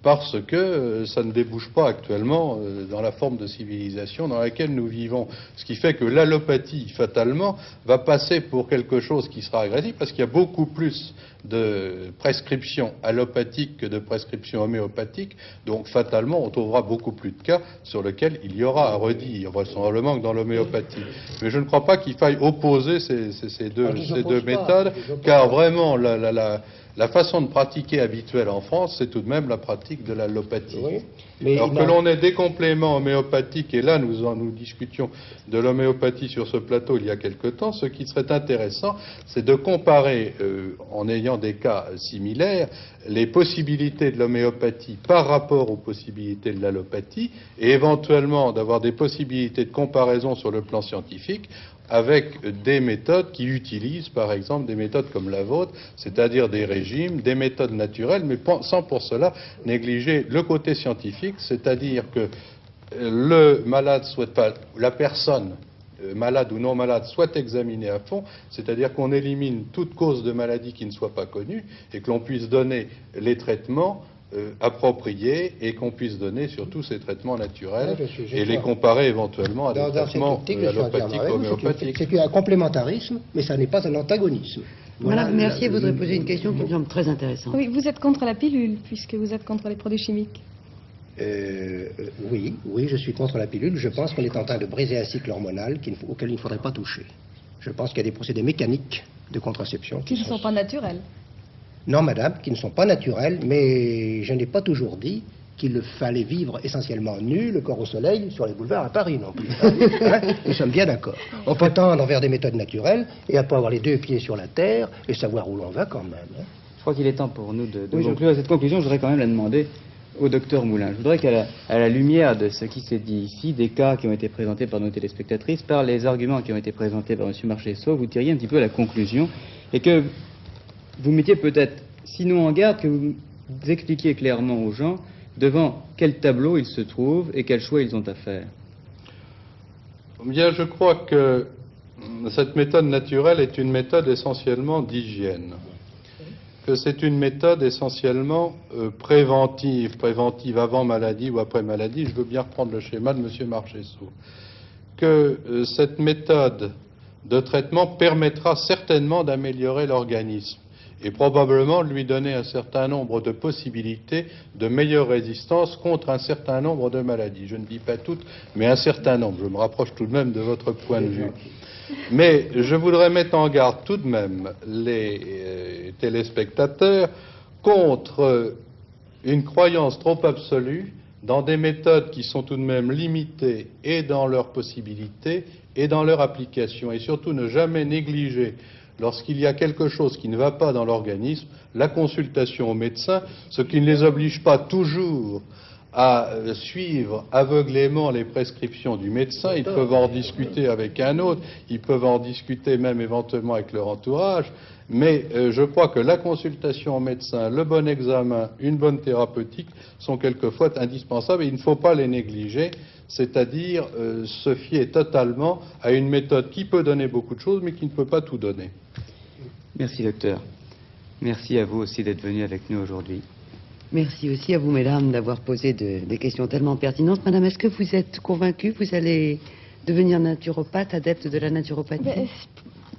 parce que ça ne débouche pas actuellement dans la forme de civilisation dans laquelle nous vivons. Ce qui fait que l'allopathie, fatalement, va passer pour quelque chose qui sera agressif, parce qu'il y a beaucoup plus de prescriptions allopathiques que de prescriptions homéopathiques, donc fatalement on trouvera beaucoup plus de cas sur lesquels il y aura à redire, vraisemblablement que dans l'homéopathie. Mais je ne crois pas qu'il faille opposer ces deux méthodes, car vraiment la façon de pratiquer habituelle en France, c'est tout de même la pratique de l'allopathie. Oui, mais Alors il que n'a- l'on ait des compléments homéopathiques, et là nous discutions de l'homéopathie sur ce plateau il y a quelque temps, ce qui serait intéressant, c'est de comparer, en ayant des cas similaires, les possibilités de l'homéopathie par rapport aux possibilités de l'allopathie, et éventuellement d'avoir des possibilités de comparaison sur le plan scientifique, avec des méthodes qui utilisent, par exemple, des méthodes comme la vôtre, c'est-à-dire des régimes, des méthodes naturelles, mais sans pour cela négliger le côté scientifique, c'est-à-dire que le malade souhaite pas, la personne malade ou non malade soit examinée à fond, c'est-à-dire qu'on élimine toute cause de maladie qui ne soit pas connue et que l'on puisse donner les traitements appropriés et qu'on puisse donner surtout ces traitements naturels et les comparer éventuellement à des Dans cette traitements optique, je suis entièrement allopathiques avec ou vous. homéopathiques. C'est un complémentarisme, mais ça n'est pas un antagonisme. Voilà Madame Mercier voudrait poser une question qui me semble très intéressante. Oui, vous êtes contre la pilule, puisque vous êtes contre les produits chimiques. Oui, je suis contre la pilule. Je pense qu'on est en train de briser un cycle hormonal auquel il ne faudrait pas toucher. Je pense qu'il y a des procédés mécaniques de contraception Qui ne sont pas naturels. Non, madame, qui ne sont pas naturels, mais je n'ai pas toujours dit qu'il fallait vivre essentiellement nu, le corps au soleil, sur les boulevards à Paris non plus. Hein? Nous sommes bien d'accord. On peut tendre vers des méthodes naturelles et après avoir les deux pieds sur la terre et savoir où l'on va quand même. Hein? Je crois qu'il est temps pour nous de Oui, conclure. À cette conclusion, je voudrais quand même la demander au docteur Moulin. Je voudrais qu'à la lumière de ce qui s'est dit ici, des cas qui ont été présentés par nos téléspectatrices, par les arguments qui ont été présentés par M. Marchessault, vous tiriez un petit peu à la conclusion et que vous mettiez peut-être, sinon en garde, que vous expliquiez clairement aux gens devant quel tableau ils se trouvent et quel choix ils ont à faire. Bien, je crois que cette méthode naturelle est une méthode essentiellement d'hygiène. Que c'est une méthode essentiellement préventive avant maladie ou après maladie. Je veux bien reprendre le schéma de M. Marchessault. Que cette méthode de traitement permettra certainement d'améliorer l'organisme et probablement de lui donner un certain nombre de possibilités de meilleure résistance contre un certain nombre de maladies. Je ne dis pas toutes, mais un certain nombre. Je me rapproche tout de même de votre point de vue. Mais je voudrais mettre en garde tout de même les téléspectateurs contre une croyance trop absolue dans des méthodes qui sont tout de même limitées et dans leurs possibilités et dans leur application, et surtout ne jamais négliger, lorsqu'il y a quelque chose qui ne va pas dans l'organisme, la consultation au médecin, ce qui ne les oblige pas toujours à suivre aveuglément les prescriptions du médecin. Ils peuvent en discuter avec un autre, ils peuvent en discuter même éventuellement avec leur entourage, mais je crois que la consultation au médecin, le bon examen, une bonne thérapeutique sont quelquefois indispensables et il ne faut pas les négliger, c'est-à-dire se fier totalement à une méthode qui peut donner beaucoup de choses mais qui ne peut pas tout donner. Merci, docteur. Merci à vous aussi d'être venu avec nous aujourd'hui. Merci aussi à vous, mesdames, d'avoir posé des questions tellement pertinentes. Madame, est-ce que vous êtes convaincue que vous allez devenir naturopathe, adepte de la naturopathie?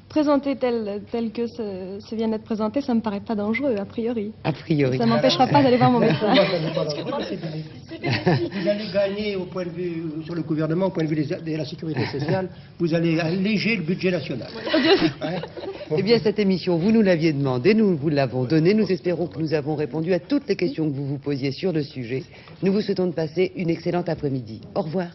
Présenter tel que ce vient d'être présenté, ça me paraît pas dangereux, a priori. A priori. Ça m'empêchera pas d'aller voir mon médecin. Vous allez gagner au point de vue, sur le gouvernement, au point de vue de la sécurité sociale, vous allez alléger le budget national. Eh bien, cette émission, vous nous l'aviez demandé, nous vous l'avons donnée. Nous espérons que nous avons répondu à toutes les questions que vous vous posiez sur le sujet. Nous vous souhaitons de passer une excellente après-midi. Au revoir.